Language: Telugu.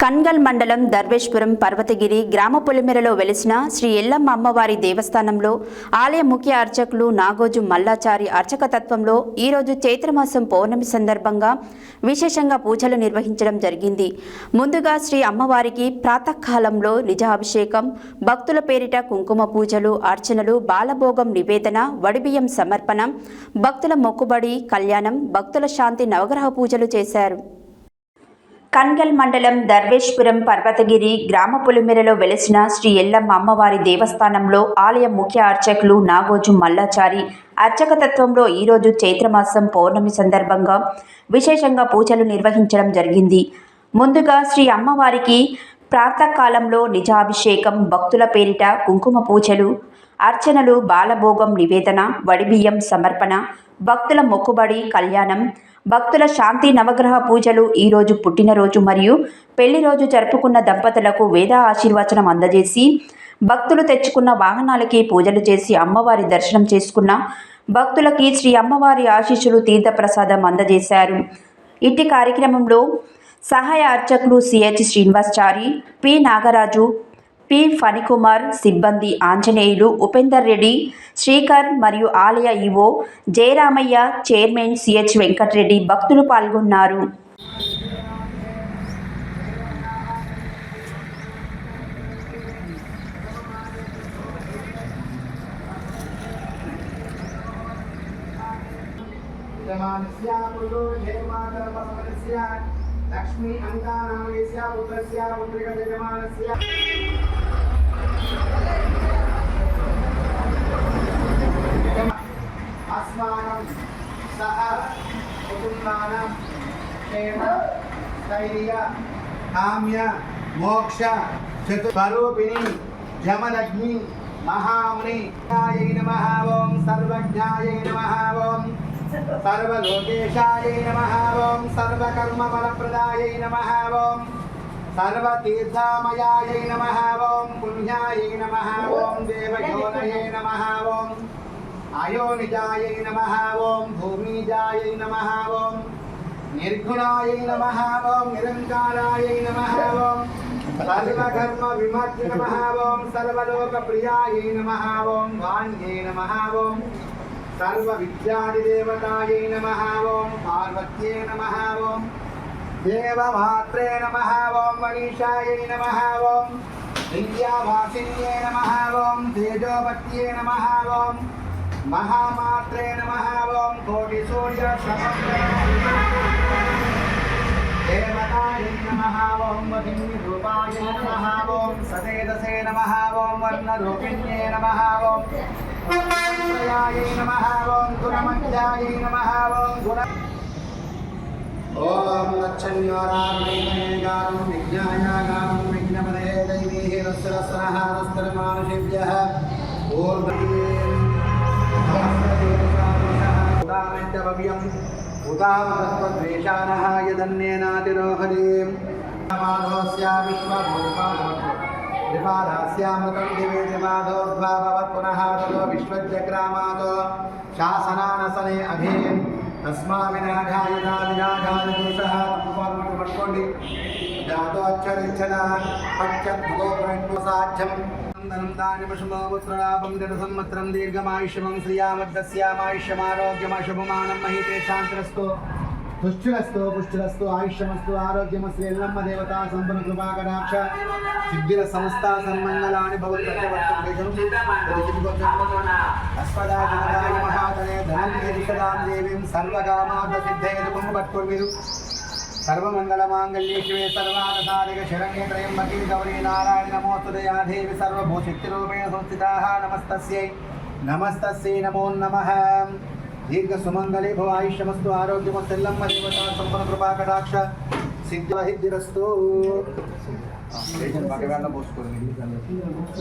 కన్గల్ మండలం దర్వేష్పురం పర్వతగిరి గ్రామ పొలిమేరలో వెలిసిన శ్రీ ఎల్లమ్మ అమ్మవారి దేవస్థానంలో ఆలయ ముఖ్య అర్చకులు నాగోజు మల్లాచారి అర్చకతత్వంలో ఈరోజు చైత్రమాసం పౌర్ణమి సందర్భంగా విశేషంగా పూజలు నిర్వహించడం జరిగింది. ముందుగా శ్రీ అమ్మవారికి ప్రాతకాలంలో నిజాభిషేకం, భక్తుల పేరిట కుంకుమ పూజలు, అర్చనలు, బాలభోగం నివేదన, వడిబియ్యం సమర్పణ, భక్తుల మొక్కుబడి కళ్యాణం, భక్తుల శాంతి నవగ్రహ పూజలు చేశారు. కన్గల్ మండలం దర్వేష్పురం పర్వతగిరి గ్రామ పొలిమేరలో వెలిసిన శ్రీ ఎల్లమ్మ అమ్మవారి దేవస్థానంలో ఆలయ ముఖ్య అర్చకులు నాగోజు మల్లాచారి అర్చకతత్వంలో ఈరోజు చైత్రమాసం పౌర్ణమి సందర్భంగా విశేషంగా పూజలు నిర్వహించడం జరిగింది. ముందుగా శ్రీ అమ్మవారికి ప్రాతకాలంలో నిజాభిషేకం, భక్తుల పేరిట కుంకుమ పూజలు, అర్చనలు, బాలభోగం నివేదన, వడిబియ్యం సమర్పణ, భక్తుల మొక్కుబడి కళ్యాణం, భక్తుల శాంతి నవగ్రహ పూజలు, ఈరోజు పుట్టినరోజు మరియు పెళ్లి రోజు జరుపుకున్న దంపతులకు వేద ఆశీర్వచనం అందజేసి, భక్తులు తెచ్చుకున్న వాహనాలకి పూజలు చేసి అమ్మవారి దర్శనం చేసుకున్న భక్తులకి శ్రీ అమ్మవారి ఆశీస్సులు తీర్థప్రసాదం అందజేశారు. ఇట్టి కార్యక్రమంలో సహాయ అర్చకులు CH Srinivasachari, P Nagaraju, P Phanikumar, సిబ్బంది ఆంజనేయులు, ఉపేందర్ రెడ్డి, శ్రీకర్ మరియు ఆలయ EO Jayaramaiah, chairman CH Venkatareddy భక్తులు పాల్గొన్నారు. లక్ష్మీ అంకానామయస్య పుత్రస్య పుత్రిక యజమానస్య అస్మాకం సహ కుటుంబానాం క్షేమ స్థైర్య కామ్య మోక్ష చతుస్వరూపిణి జమదగ్ని మహాముని నమః. ఓం సర్వజ్ఞాయై నమః. ఓం సర్వలోకేశాయై నమః. ఓం సర్వకర్మఫలప్రదాయై నమః. ఓం సర్వతీర్థమయాయై నమః. ఓం పుణ్యాయై నమః. ఓం దేవయోనయే నమః. ఓం అయోనిజాయై నమః. ఓం భూమిజాయై నమః. ఓం నిర్గుణాయై నమః. ఓం నిరంకారాయై నమః. ఓం సర్వకర్మ విమర్శి నమః. ఓం సర్వలోకప్రియాయై నమః. ఓం వాణ్యై నమః. ఓం సర్వ విద్యాదిదేవతాయై నమః. ఓం పార్వత్యై నమః. ఓం దేవమాత్రే నమః. ఓం మనీషాయై నమః. ఓం విద్యావాసిన్యై నమః. ఓం తేజోవత్యై నమః. ఓం మహామాత్రే నమః. ఓం కోటి సూర్య దేవతాయై నమః. ఓం వదిని రూపాయై నమః. ఓం సదేదసే నమః. ఓం వర్ణరూపిణ్యై నమః. ఓం శ్రేయాయై నమః. ఓం గుణమధ్యాయై నమః. ఓం గుణ ఓం లక్షణ్యోరాగం విజ్ఞాయాగాం విఘ్నపదే దైవీః రస్రస్రః రస్రమానుషేభ్యః ఉదామంతభవ్యం ఉదామతత్వద్వేషానః యదన్యేనాతిరోహదే మాధవస్య విశ్వభూపాదస్యామృతం దివే దివాదోద్భావవత్ పునః తతో విశ్వజ్జగ్రామాతో శాసనానసనే అభేయం తస్మావినాఘాయ వినాఘాయ పురుషः పట్టుకోండి జాతో అక్షరించన పచ్చద్భుగోప్రసాధ్యం నందాని పశుమోపుత్రలాభం జన సంవత్సరం దీర్ఘమాయుష్యమం శ్రియామద్దస్యామాయుష్యమారోగ్యమశుభమానం మహితే శాంతిరస్తు తుష్టిరస్తు పుష్టిరస్తు ఆయుష్యమస్తు ఆరోగ్యమస్తు ఎల్లమ్మ దేవతా సంపన్న కృపాకటాక్ష సిద్ధిర సమస్త సన్మంగళాని భవత్పదాయ మహాతనే ధనం దేశదాం దేవీం సర్వకామార్థ సిద్ధేతు పట్టుకోండి మీరు. సర్వమంగళమాంగళ్యే శివే సర్వార్థసాధిక శరణ్యే త్రయంబకే గౌరీ నారాయణ నమోస్తుతే యా దేవి సర్వభూషక్తిరూపేణ సంస్థితాః నమస్తస్యై నమస్తస్యై నమో నమః. దీర్ఘ సుమంగళి భవ ఆయుష్యమస్తు ఆరోగ్యమస్తు ఎల్లమ్మ దేవతా సంపన్న కృపాకటాక్ష సిద్ధిరస్తు.